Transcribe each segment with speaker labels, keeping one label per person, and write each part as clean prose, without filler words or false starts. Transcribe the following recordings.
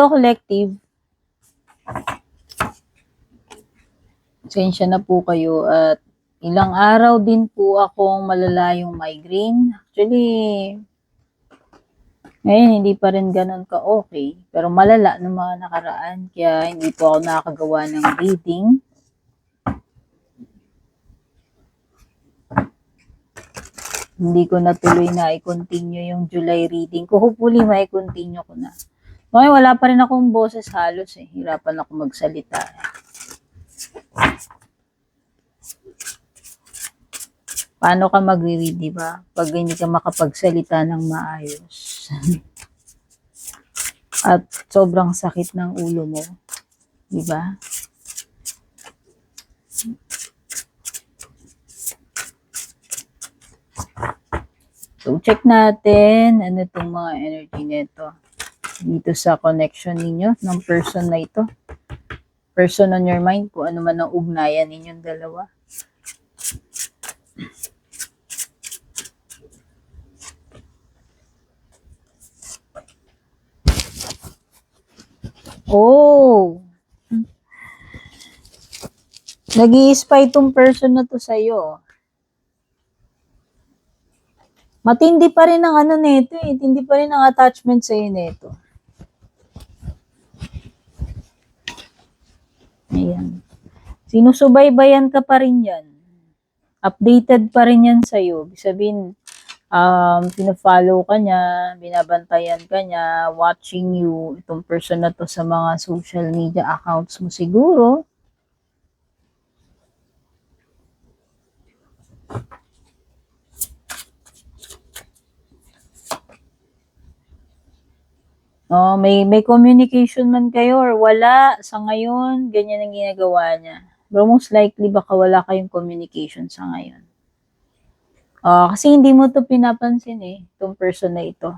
Speaker 1: Hello, collective. Pasensya na po kayo at ilang araw din po akong malalayong migraine. Actually, ngayon hindi pa rin ganun ka-okay. Pero malala ng mga nakaraan. Kaya hindi po ako nakakagawa ng reading. Hindi ko natuloy na i-continue yung July reading ko. Hopefully, ma-continue ko na. Okay, wala pa rin akong boses halos eh. Hirapan ako magsalita. Paano ka mag-read, di ba? Pag hindi ka makapagsalita ng maayos. At sobrang sakit ng ulo mo. Di ba? So, check natin ano itong mga energy nito. Dito sa connection ninyo ng person na ito. Person on your mind, kung ano man ang ugnayan ninyong dalawa. Oh! Nag-i-spy itong person na to sa'yo. Matindi pa rin ang ano nito eh. Tindi pa rin ang attachment sa'yo nito. Ayan. Sinusubaybayan ka pa rin yan. Updated pa rin yan sa'yo. Ibig sabihin, pinafollow ka niya, binabantayan ka niya, watching you, itong person na to sa mga social media accounts mo siguro. Oh, may communication man kayo or wala sa ngayon, ganyan ang ginagawa niya. Pero most likely baka wala kayong communication sa ngayon. Kasi hindi mo to pinapansin eh, itong person na ito.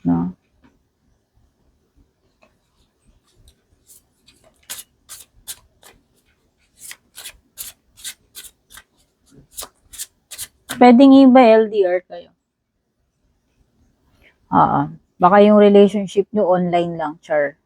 Speaker 1: No? Pwedeng iba LDR kayo. Baka yung relationship nyo online lang, char.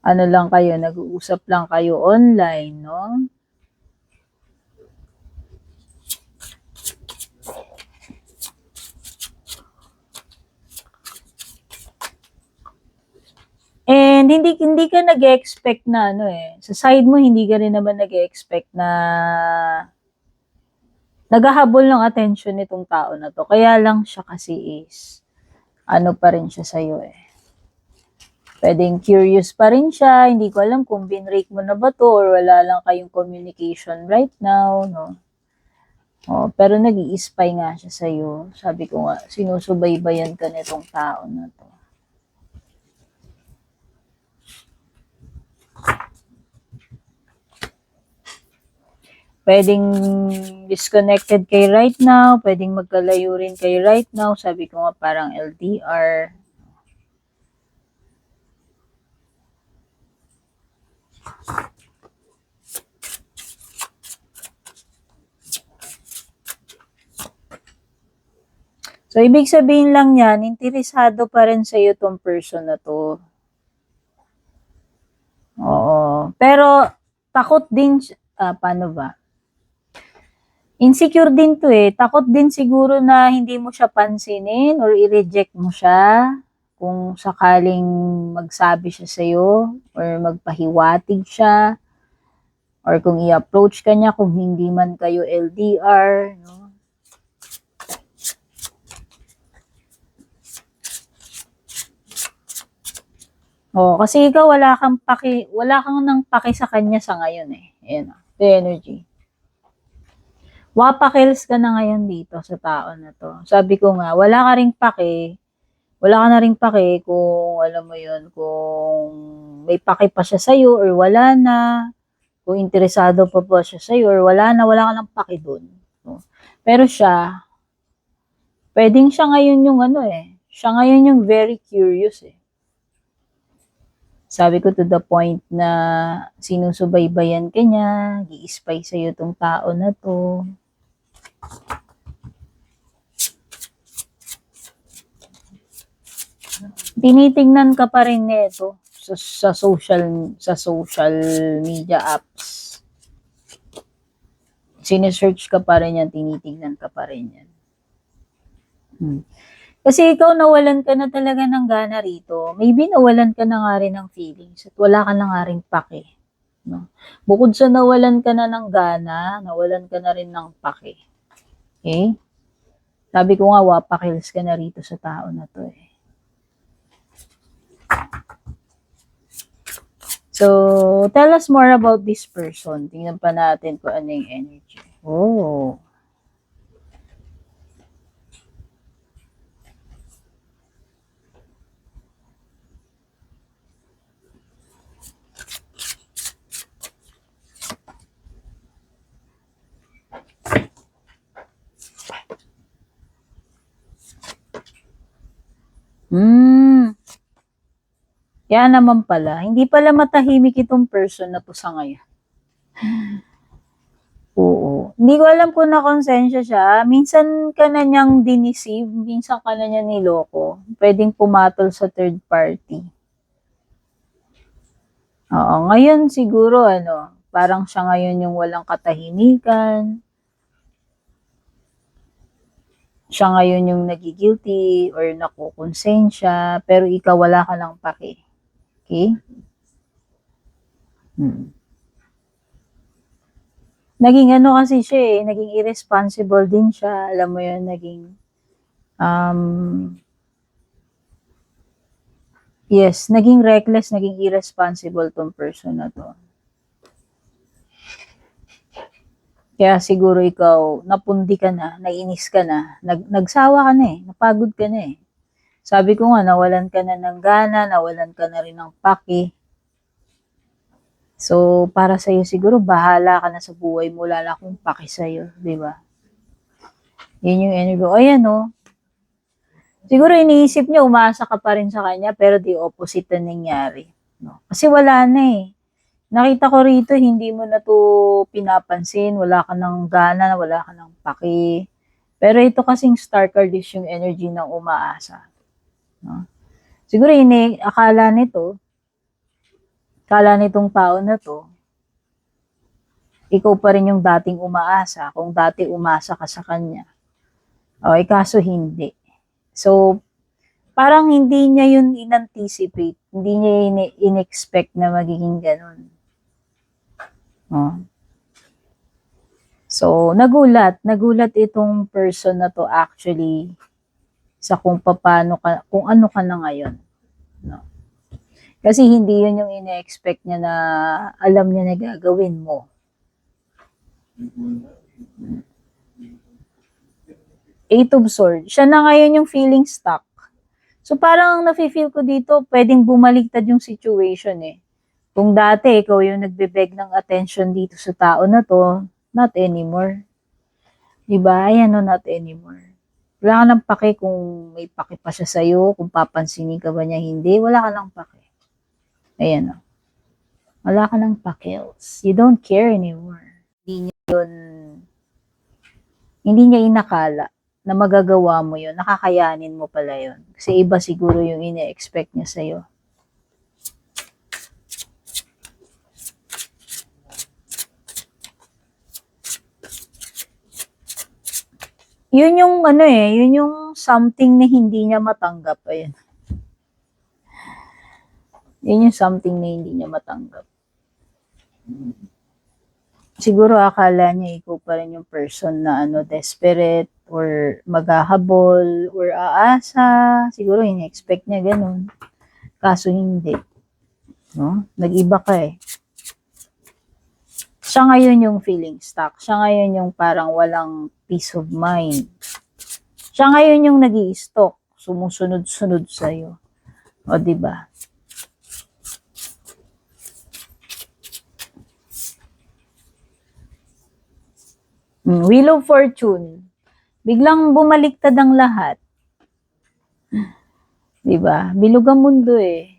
Speaker 1: Ano lang kayo, nag-uusap lang kayo online, no? And hindi ka nag-expect na ano eh. Sa side mo, hindi ka rin naman nag-expect na naghahabol ng attention nitong tao na to. Kaya lang siya kasi is ano pa rin siya sa'yo eh. Pwedeng curious pa rin siya. Hindi ko alam kung binrake mo na ba to or wala lang kayong communication right now, no? Pero nag-i-spy nga siya sa'yo. Sabi ko nga, sinusubaybayan ka nitong tao na to. Pwedeng disconnected kayo right now. Pwedeng magkalayo rin kayo right now. Sabi ko nga parang LDR. So, ibig sabihin lang yan, interesado pa rin sa'yo tong person na to. Oo. Pero, takot din, paano ba? Insecure din to eh. Takot din siguro na hindi mo siya pansinin or i-reject mo siya kung sakaling magsabi siya sa'yo or magpahiwatig siya or kung i-approach ka niya kung hindi man kayo LDR, no? Kasi ikaw wala kang nang paki sa kanya sa ngayon eh. Ayan, the energy. Wapakils ka na ngayon dito sa tao na to. Sabi ko nga, wala ka na ring paki kung alam mo yun, kung may paki pa siya sa'yo or wala na, kung interesado pa siya sa'yo or wala ka nang paki dun. No? Pero siya, pwedeng siya ngayon yung siya ngayon yung very curious eh. Sabi ko to the point na sinusubaybayan ka niya, gi-spy sa'yo tong tao na to. Tinitingnan ka pa rin nito sa social media apps. Sinesearch ka pa rin yan, tinitingnan ka pa rin yan. Kasi ikaw nawalan ka na talaga ng gana rito. Maybe nawalan ka na nga rin ng feelings at wala ka na nga rin pake. No? Bukod sa nawalan ka na ng gana, nawalan ka na rin ng pake. Okay? Sabi ko nga, wapakils ka na rito sa tao na to eh. So, tell us more about this person. Tingnan pa natin kung ano yung energy. Oh. Kaya naman pala, hindi pala matahimik itong person na to sa ngayon. Oo. Hindi ko alam kung nakonsensya siya. Minsan ka na niyang diniceive, minsan ka na niya niloko. Pwedeng pumatol sa third party. Oo, ngayon siguro parang siya ngayon yung walang katahimikan. Siya ngayon yung nagigilty or nakukonsensya, pero ikaw wala ka lang pake. Okay? Naging kasi siya eh, naging irresponsible din siya. Alam mo yun, naging, yes, naging reckless, naging irresponsible tong person na to. Kaya siguro ikaw, napundi ka na, nainis ka na, nagsawa ka na eh, napagod ka na eh. Sabi ko nga, nawalan ka na ng gana, nawalan ka na rin ng paki. So, para sa'yo siguro, bahala ka na sa buhay mo, wala akong paki sa'yo, di ba? Yun yung energy. O, ayan siguro iniisip niya, umaasa ka pa rin sa kanya, pero di opposite na nangyari. No? Kasi wala na eh. Nakita ko rito, hindi mo na to pinapansin, wala ka ng gana, wala ka ng paki. Pero ito kasing star card is yung energy ng umaasa. No? Siguro akala nitong tao na to, ikaw pa rin yung dating umaasa, kung dati umasa ka sa kanya. Okay, kaso hindi. So, parang hindi niya yun in-anticipate, hindi niya in-expect na magiging ganun. So, nagulat itong person na to actually sa kung ano ka na ngayon. No? Kasi hindi yun yung ina-expect niya na alam niya na gagawin mo. Eight of Swords. Siya na ngayon yung feeling stuck. So, parang nafe-feel ko dito, pwedeng bumaliktad yung situation eh. Kung dati, ikaw yung nagbe-beg ng attention dito sa tao na to, not anymore. Diba? Ayan not anymore. Wala ka nang pake kung may pake pa siya sa'yo, kung papansinin ka ba niya, hindi. Wala ka nang pake. Ayan Wala ka nang pakils. You don't care anymore. Hindi niya inakala na magagawa mo yun, nakakayanin mo pala yun. Kasi iba siguro yung ine-expect niya sa'yo. Yun yung yun yung something na hindi niya matanggap. Ayan. Yun yung something na hindi niya matanggap. Siguro akala niya ikaw pa rin yung person na desperate or maghahabol or aasa. Siguro in-expect niya ganun. Kaso hindi. No? Nag-iba ka eh. Siya ngayon yung feeling stuck. Siya ngayon yung parang walang peace of mind. Siya ngayon yung nag-i-stalk, sumusunod-sunod sa'yo. O, diba? Wheel of Fortune. Biglang bumaliktad ang lahat. Diba? Bilog ang mundo eh.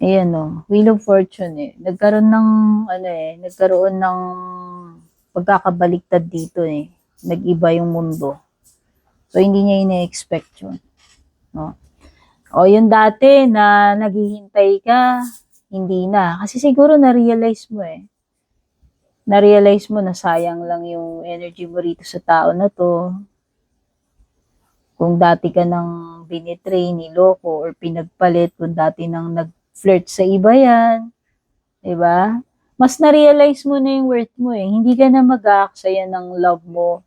Speaker 1: Ayan Wheel of Fortune eh. Nagkaroon ng pagkakabaliktad dito eh. Nag-iba yung mundo. So, hindi niya ina-expect yun. No? O yung dati na naghihintay ka, hindi na. Kasi siguro na-realize mo eh. Na-realize mo na sayang lang yung energy mo rito sa tao na to. Kung dati ka nang binitray, niloko, or pinagpalit, kung dati nang nag-flirt sa iba yan, diba? Mas na-realize mo na yung worth mo eh. Hindi ka na mag-aaksaya ng love mo,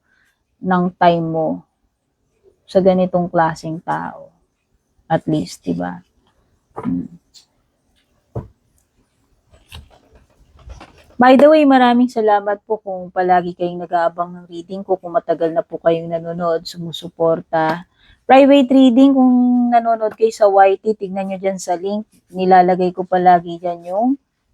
Speaker 1: ng time mo sa ganitong klaseng tao. At least, diba? By the way, maraming salamat po kung palagi kayong nag-aabang ng reading ko, kung matagal na po kayong nanonood, sumusuporta. Private reading, kung nanonood kayo sa YT, tignan nyo dyan sa link. Nilalagay ko palagi dyan yung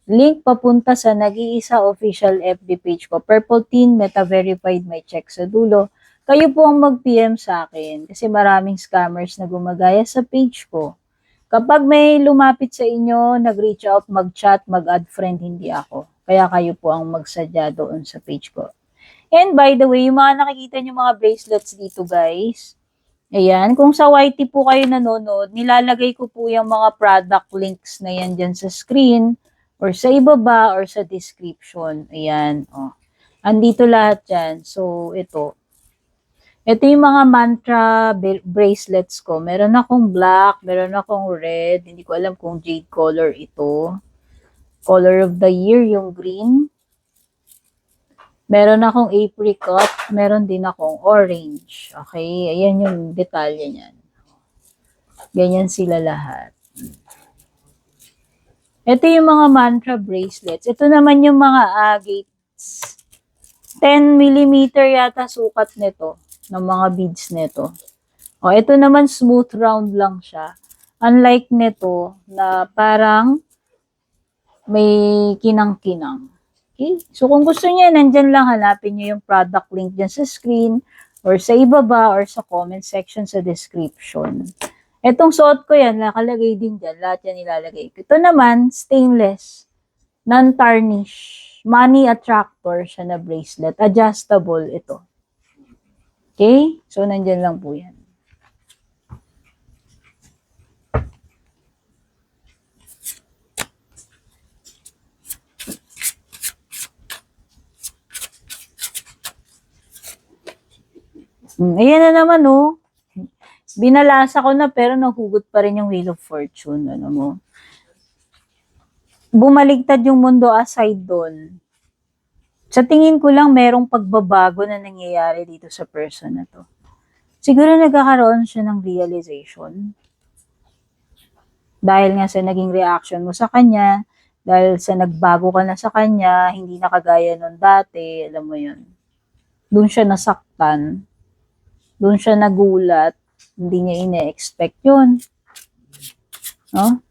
Speaker 1: link papunta sa nag-iisa official FB page ko. Purple Teen, Meta Verified, may check sa dulo. Kayo po ang mag-PM sa akin kasi maraming scammers na gumagaya sa page ko. Kapag may lumapit sa inyo, nag-reach out, mag-chat, mag-add friend, hindi ako. Kaya kayo po ang magsadya doon sa page ko. And by the way, yung mga nakikita nyo mga bracelets dito guys, ayan, kung sa YT po kayo nanonood, nilalagay ko po yung mga product links na yan dyan sa screen, or sa ibaba, or sa description. Ayan, oh. Andito lahat yan. So, ito. Ito yung mga mantra bracelets ko. Meron akong black, meron akong red. Hindi ko alam kung jade color ito. Color of the year, yung green. Meron akong apricot. Meron din akong orange. Okay? Ayan yung detalye niyan. Ganyan sila lahat. Ito yung mga mantra bracelets. Ito naman yung mga agates. 10mm yata sukat nito. Ng mga beads nito. O, ito naman smooth round lang siya. Unlike nito na parang may kinang-kinang. Okay? So, kung gusto niya, nandyan lang hanapin niyo yung product link dyan sa screen or sa ibaba or sa comment section sa description. Etong suot ko yan, nakalagay din dyan. Lahat yan ilalagay ko. Ito naman, stainless. Non-tarnish. Money attractor siya na bracelet. Adjustable ito. Okay? So, nandyan lang po yan. Ayan na naman, oh. Binalasa ko na pero nahugot pa rin yung Wheel of Fortune. Ano mo? Bumaligtad yung mundo aside doon. Sa tingin ko lang merong pagbabago na nangyayari dito sa person na to. Siguro nagkakaroon siya ng realization. Dahil nga sa naging reaction mo sa kanya, dahil sa nagbago ka na sa kanya, hindi na kagaya nun dati, alam mo yun. Doon siya nasaktan. Doon siya nagulat. Hindi niya ine-expect yun. No?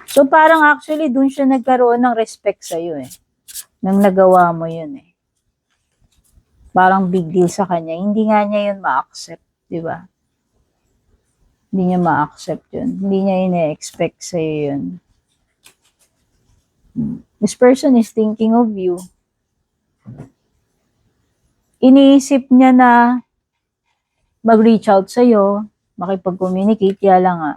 Speaker 1: So parang actually doon siya nagkaroon ng respect sa'yo eh. Nang nagawa mo yun eh. Parang big deal sa kanya. Hindi nga niya yun ma-accept, di ba? Hindi niya ma-accept yun. Hindi niya ine-expect sa'yo yun. This person is thinking of you. Iniisip niya na mag-reach out sa'yo, makipag-communicate, kaya lang nga.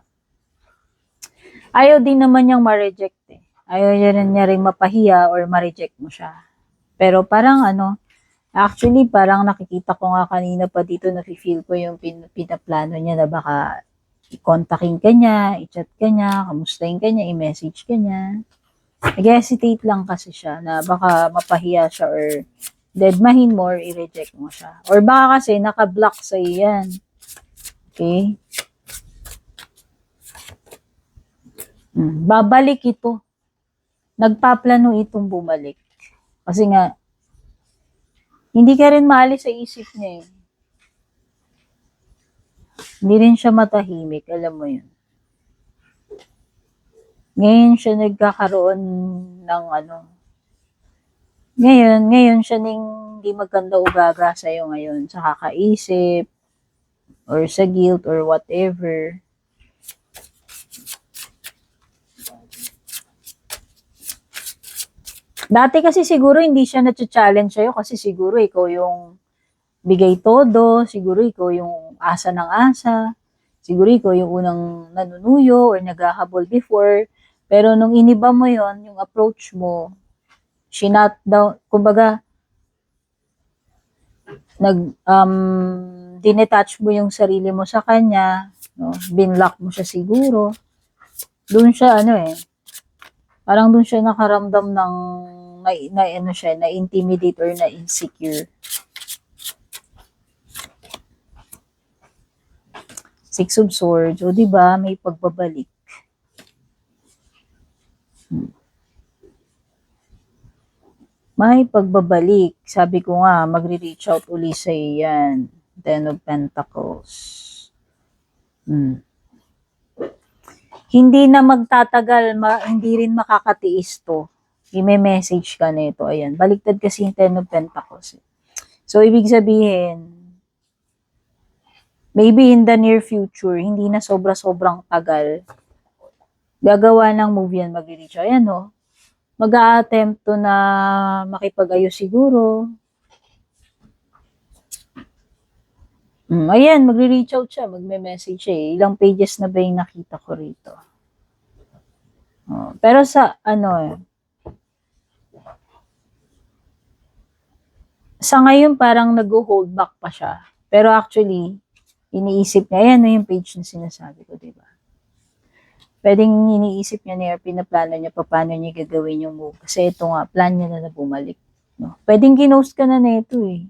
Speaker 1: Ayaw din naman niyang ma-reject eh. Ayaw niya rin mapahiya or ma-reject mo siya. Pero parang actually parang nakikita ko nga kanina pa dito, nafe-feel ko yung pinaplano niya na baka i-contactin ka niya, i-chat ka niya, kamustahin ka niya, i-message ka niya. Nag-hesitate lang kasi siya na baka mapahiya siya or deadmahin mo or i-reject mo siya. Or baka kasi naka-block sa'yo yan. Okay? Babalik ito. Nagpaplano itong bumalik. Kasi nga, hindi ka rin maalis sa isip niya eh. Hindi rin siya matahimik, alam mo yun. Ngayon siya nagkakaroon ng ngayon siya hindi maganda ugaga sa'yo ngayon sa kakaisip or sa guilt or whatever. Dati kasi siguro hindi siya na-challenge sa'yo kasi siguro ikaw yung bigay todo, siguro ikaw yung asa ng asa, siguro ikaw yung unang nanunuyo or naghahabol before. Pero nung iniba mo yon yung approach mo, shinut down, kumbaga, dinetach mo yung sarili mo sa kanya, no? Binlock mo siya siguro. Doon siya, parang doon siya nakaramdam ng, na-intimidate or na-insecure. Six of Swords, o diba, may pagbabalik. May pagbabalik. Sabi ko nga, magre-reach out uli sa yan. Ten of Pentacles. Hindi na magtatagal, hindi rin makakatiis to. I-message ka nito. Ayan, baliktad kasi yung Ten of Pentacles. So, ibig sabihin, maybe in the near future, hindi na sobra-sobrang tagal, gagawa ng move yan, mag-reach out. Ayan, no? Mag-a-attempt to na makipag-ayos siguro. Ayan, magre-reach out siya, magme-message siya. Ilang pages na ba yung nakita ko rito? Pero sa, sa ngayon parang nag-hold back pa siya. Pero actually, iniisip niya, ayan na yung page na sinasabi ko, diba? Pwedeng iniisip niya niya, pinaplano niya pa paano niya gagawin yung move. Kasi ito nga, plan niya na bumalik. No? Pwedeng ginost ka na nito eh.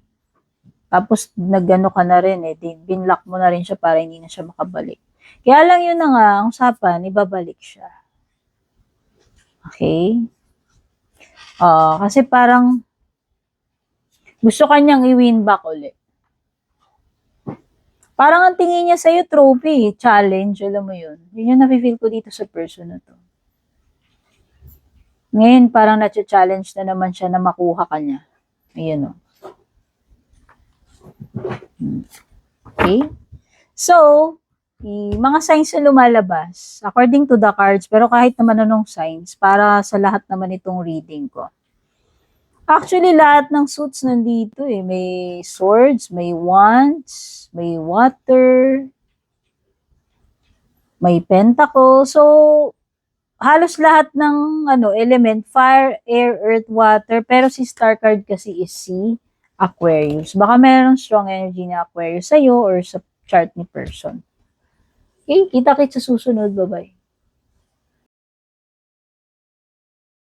Speaker 1: Tapos nagano ka na rin eh. Binlock mo na rin siya para hindi na siya makabalik. Kaya lang yun na nga, ang usapan, ibabalik siya. Okay? Kasi parang gusto kanyang i-win back ulit. Parang ang tingin niya sa'yo, trophy, challenge, alam mo yun. Yun yung nafe-feel ko dito sa person na to. Ngayon, parang na-challenge na naman siya na makuha ka niya. Ayan o. Okay? So, mga signs na lumalabas, according to the cards, pero kahit naman anong signs, para sa lahat naman itong reading ko. Actually, lahat ng suits nandito eh. May swords, may wands, may water, may pentacle. So, halos lahat ng element, fire, air, earth, water. Pero si star card kasi is si Aquarius. Baka meron strong energy na Aquarius sa'yo or sa chart ni person. Okay, kita-kits sa susunod. Bye-bye.